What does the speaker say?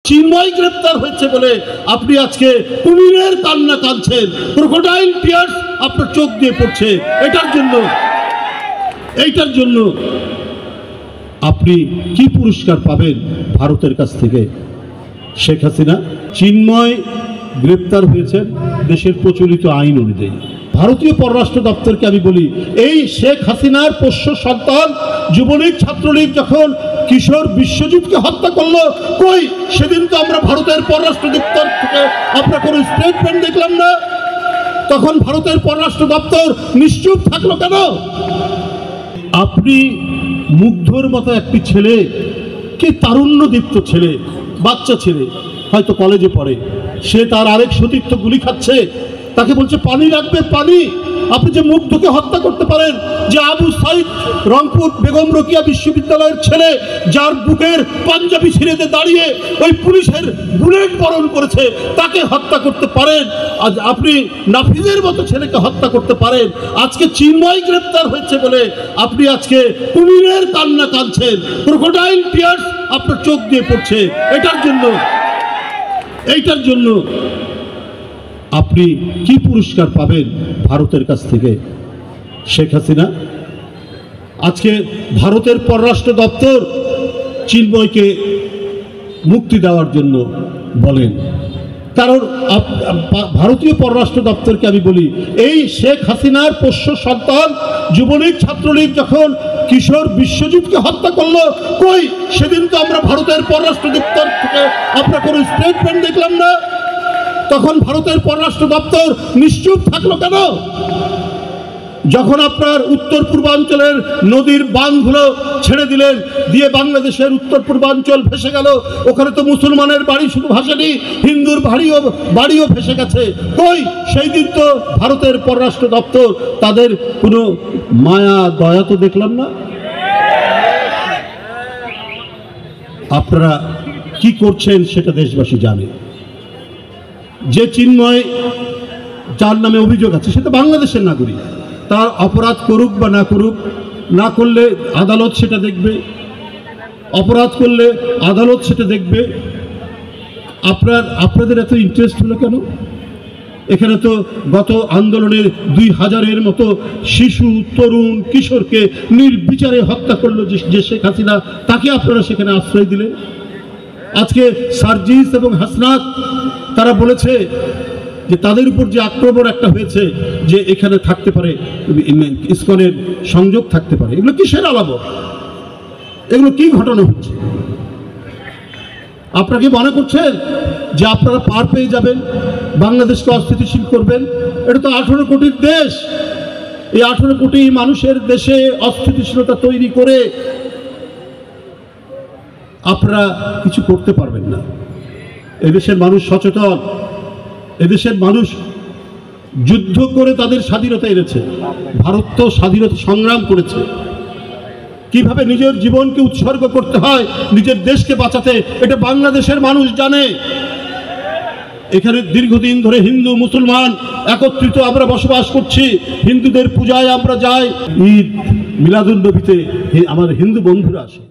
চিন্ময় গ্রেপ্তার হয়েছে বলে আপনি আজকে কুমিরের কান্না কাঁদছেন, ক্রোকোডাইল টিয়ার্স আপনার চোখ দিয়ে পড়ছে। এইটার জন্য আপনি কি পুরস্কার পাবেন ভারতের কাছ থেকে? শেখ হাসিনা চিন্ময় গ্রেপ্তার হয়েছেন দেশের প্রচলিত আইন অনুযায়ী। ভারতীয় পররাষ্ট্র দপ্তরকে আমি বলি, এই শেখ হাসিনার পোষ্য সন্তান যুবলীগ ছাত্রলীগ যখন কিশোর বিশ্বজিৎকে হত্যা করলো, কই সেদিন তো আমরা ভারতের পররাষ্ট্র দপ্তর থেকে আমরা কোনো স্টেটমেন্ট দেখলাম না। তখন ভারতের পররাষ্ট্র দপ্তর নিশ্চুপ থাকলো কেন? আপনি মুগ্ধর মতো একটি ছেলে, কি তারুণ্যদীপ্ত ছেলে, বাচ্চা ছেলে, হয়তো কলেজে পড়ে, সে তার আরেক সতীর্থ গুলি খাচ্ছে, তাকে বলছে পানি লাগবে পানি। আপনি যে মুগ্ধকে হত্যা করতে পারেন, যে আবু সাইদ রংপুর বেগম রোকেয়া বিশ্ববিদ্যালয়ের ছেলে, যার বুকের পাঞ্জাবি ছিঁড়েতে দাঁড়িয়ে ওই পুলিশের বুলেট বরণ করেছে, তাকে হত্যা করতে পারেন। আজ আপনি নাফিজের মতো ছেলেকে হত্যা করতে পারেন। আজকে চিন্ময় গ্রেপ্তার হয়েছে বলে আপনি আজকে কুমিরের কান্না কাঁদছেন, ক্রোকোডাইল টিয়ার্স আপনার চোখ দিয়ে পড়ছে। এইটার জন্য আপনি কি পুরস্কার পাবেন ভারতের কাছ থেকে? শেখ হাসিনা আজকে ভারতের পররাষ্ট্র দপ্তর চিন্ময়কে মুক্তি দেওয়ার জন্য বলেন, কারণ ভারতীয় পররাষ্ট্র দপ্তরকে আমি বলি, এই শেখ হাসিনার পোষ্য সন্তান যুবলীগ ছাত্রলীগ যখন কিশোর বিশ্বজিৎকে হত্যা করলো, কই সেদিন তো আমরা ভারতের পররাষ্ট্র দপ্তর থেকে আমরা কোনো স্টেটমেন্ট দেখলাম না। তখন ভারতের পররাষ্ট্র দপ্তর নিশ্চুপ থাকলো কেন? যখন আপনার উত্তর পূর্বাঞ্চলের নদীর বাঁধগুলো ছেড়ে দিলেন, দিয়ে বাংলাদেশের উত্তর পূর্বাঞ্চল ভেসে গেল, ওখানে তো মুসলমানের বাড়ি শুধু ভাসেনি, হিন্দুর বাড়িও ভেসে গেছে। কই সেই দিন তো ভারতের পররাষ্ট্র দপ্তর তাদের কোনো মায়া দয়া তো দেখলাম না। আপনারা কি করছেন সেটা দেশবাসী জানে। যে চিন্ময় যার নামে অভিযোগ আছে, সে তো বাংলাদেশের নাগরিক, তার অপরাধ করুক বা না করুক, না করলে আদালত সেটা দেখবে, অপরাধ করলে আদালত সেটা দেখবে। আপনাদের এত ইন্টারেস্ট হলো কেন? এখানে তো গত আন্দোলনের 2000-এর মতো শিশু তরুণ কিশোরকে নির্বিচারে হত্যা করলো যে শেখ হাসিনা, তাকে আপনারা সেখানে আশ্রয় দিলেন। আজকে সার্জিস এবং হাসনাত তারা বলেছে যে তাদের উপর যে আক্রমণ একটা হয়েছে, যে এখানে থাকতে পারে ইসকনের সংযোগ থাকতে পারে, এগুলো কিসের আলামত? এগুলো কি ঘটনা হচ্ছে? আপনারা কি মনে করছেন যে আপনারা পার পেয়ে যাবেন, বাংলাদেশকে অস্থিতিশীল করবেন? এটা তো 18 কোটির দেশ। এই 18 কোটি মানুষের দেশে অস্থিতিশীলতা তৈরি করে আপনারা কিছু করতে পারবেন না। এদেশের মানুষ সচেতন, এদেশের মানুষ যুদ্ধ করে তাদের স্বাধীনতা এনেছে। ভারত তো স্বাধীনতা সংগ্রাম করেছে, কিভাবে নিজের জীবনকে উৎসর্গ করতে হয় নিজের দেশকে বাঁচাতে, এটা বাংলাদেশের মানুষ জানে। এখানে দীর্ঘদিন ধরে হিন্দু মুসলমান একত্রিত আমরা বসবাস করছি। হিন্দুদের পূজায় আমরা যাই, ঈদ মিলাদুন নবীতে আমার হিন্দু বন্ধুরা আসে।